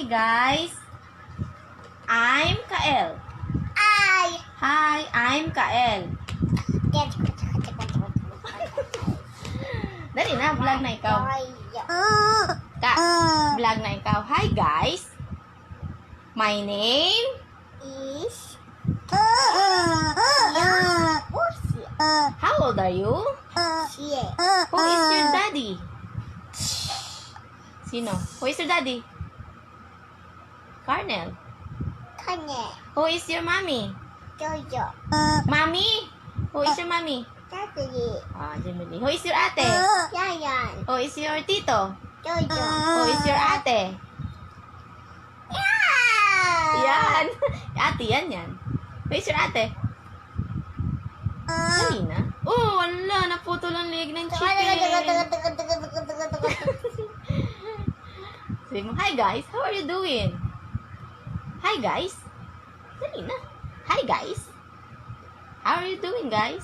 guys. I'm Kael. Hi, I'm Kael. Dali na, vlog na ikaw. Vlog na ikaw. Hi guys. My name is How old are you? Who is your daddy? Sino? Who is your daddy? Carnel. Who is your mommy? Jojo. Mommy? Who is your mommy? Daddy. Jimmy. Who is your ate? Yayan. Who is your tito? Jojo. Who is your ate? Yan. Ate yan. Who is your ate? Dali na. Oh, wala. Naputol ang leg ng chicken. Sabi mo, hi guys. How are you doing? Hi guys. Dali na. Hi guys. How are you doing, guys?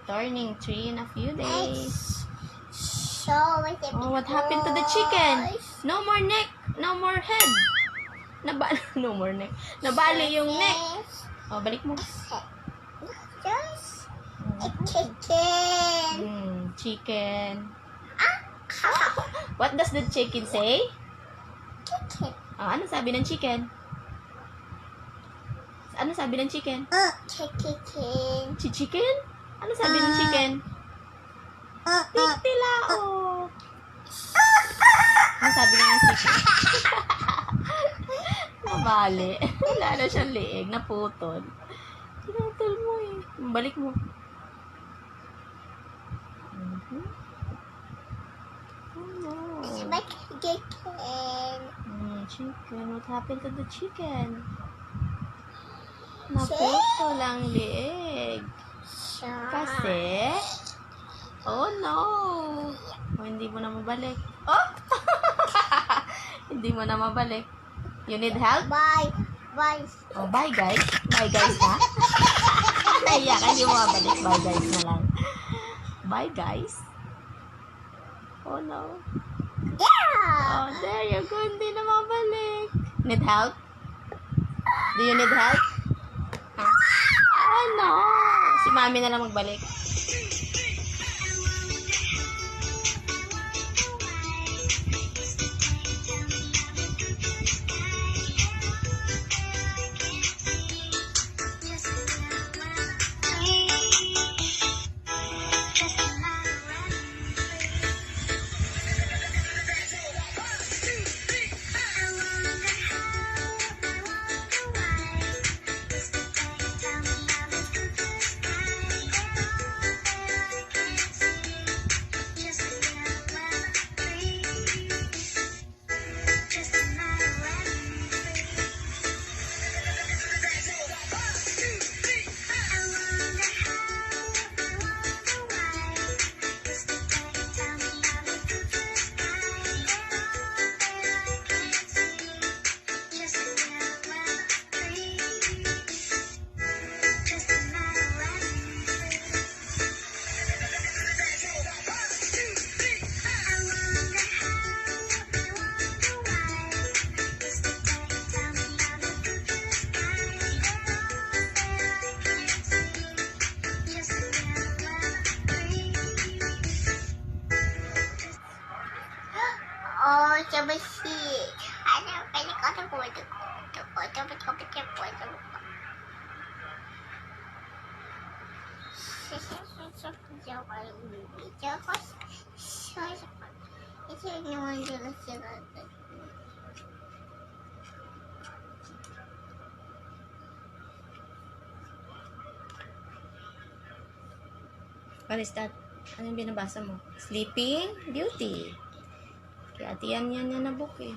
Turning 3 in a few days. Oh, what happened to the chicken? No more neck. No more head. No more neck. Nabali yung neck. Oh, balik mo. Just a chicken. Chicken. What does the chicken say? Chicken. Oh, ano sabi ng chicken? Ano sabi ng chicken? Chicken. Chicken? Ano sabi ng chicken? Tiktilao. Ano sabi ng chicken? Mabali. Wala na siyang liig. Naputol. Pinutol mo eh. Balik mo. Oh no. Chicken. Chicken. What happened to the chicken? Naputol ang liig. Kasi, oh no. Oh, hindi mo na mabalik. Oh! Hindi mo na mabalik. You need help? Bye. Oh, bye guys. Bye guys ha? Naiyak, hindi mo mabalik. Bye guys na lang. Bye guys. Oh no. Oh, there you go. Hindi na mabalik. Need help? Do you need help? Huh? Oh no. Si mami na lang magbalik. Oh, coba sih. Ada banyak orang buat itu. What is that? Ano yung binabasa mo? Sleeping Beauty. Kaya atiyan yan na book eh.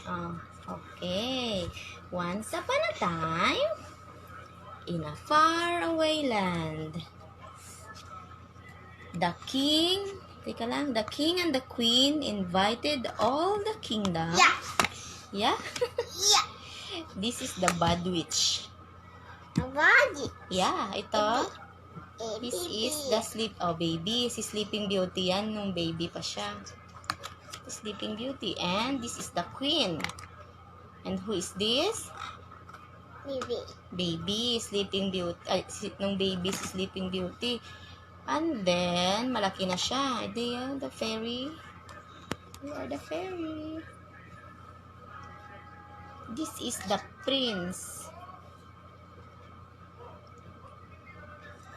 Oh, okay. Once upon a time, in a faraway land, the king and the queen invited all the kingdom. Yeah. Yeah? Yeah. This is the bad witch. Body. Yeah, ito. This is the baby. Si Sleeping Beauty yan, nung baby pa siya. Sleeping Beauty. And this is the Queen. And who is this? Baby. Baby, Sleeping Beauty. Ay, nung baby si Sleeping Beauty. And then, malaki na siya. They the fairy. You are the fairy. This is the prince.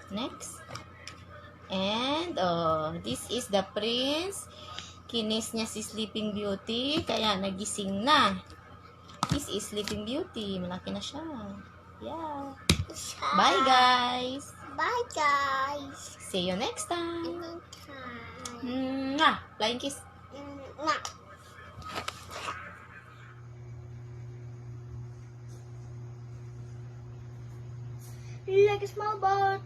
Next. And, this is the prince. Kinis niya si Sleeping Beauty, kaya nagising na. This is Sleeping Beauty. Malaki na siya. Yeah. Bye, guys. Bye, guys. See you next time. Anytime. Mwah! Flying kiss. Mwah. Like a small boat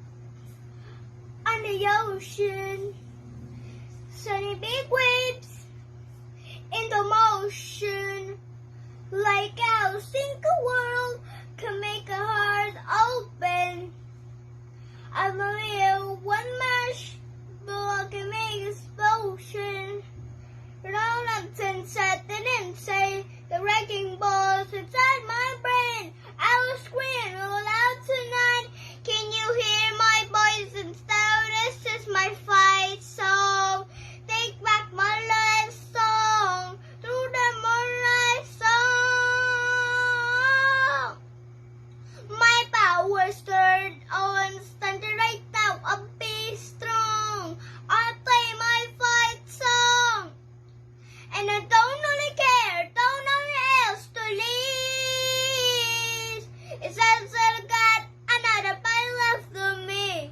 on the ocean, sunny big waves in the motion. Like how sink a world can make a heart open. I'm a real one mash, but I can make explosion. Round up sunset and then say the wrecking balls inside my brain. I will scream all out tonight. Can you hear my voice and sound? This is my fight song. Take back my life song. Through the moonlight song. My power stirred on, standing right now. I'll be strong. I'll play my fight song. And I don't really care, don't know else to leave. It's as I got another fight left of me.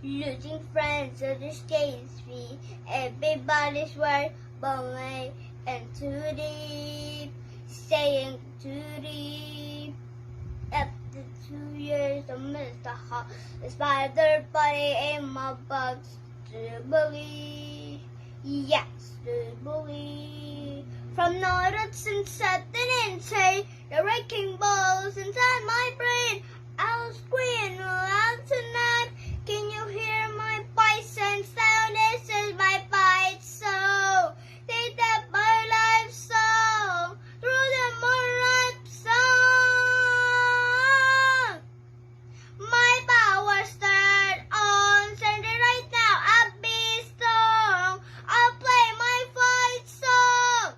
Losing friends understands me. Everybody's worried about me and too deep, staying too deep. After 2 years, I missed the heart. The spider body in my box to believe. Yes, to believe. From north to sunset and inside, the wrecking balls inside my brain. I'll scream aloud tonight. Can you hear my voice and sound? This is my fight song. Take that my life song. Through the moonlight song. My power stirred on, standing right now. I'll be strong. I'll play my fight song.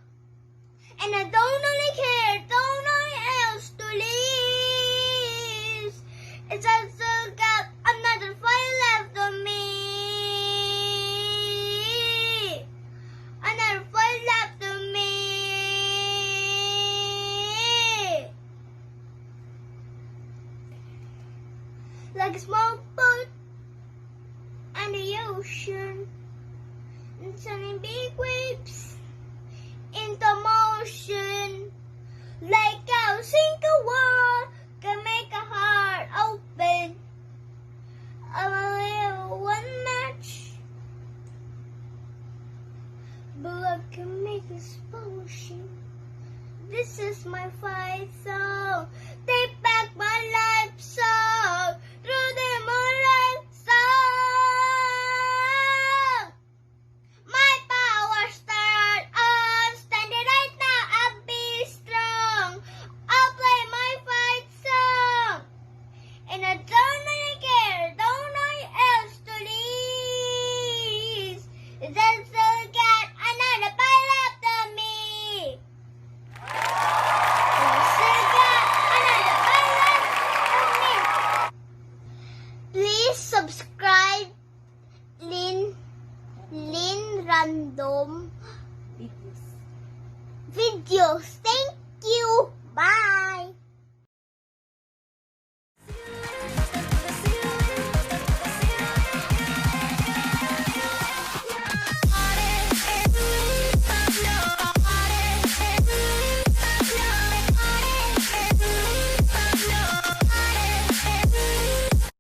And I don't really care, don't know else to leave. It's also got another fight left on me. Another fight left on me. Like a small boat on the ocean, and sunny big waves in the motion. Like how sink a wall can make a heart open. I'm a little one match, but I can make explosion. This is my fight song. Take back my life song. Through the moonlight song. My power start on, standing right now. I'll be strong. I'll play my fight song. And I don't really care, don't know else to leave. It's just still got another fight left on me. And I still got another fight left on me. Please subscribe Lin Random Videos. Thank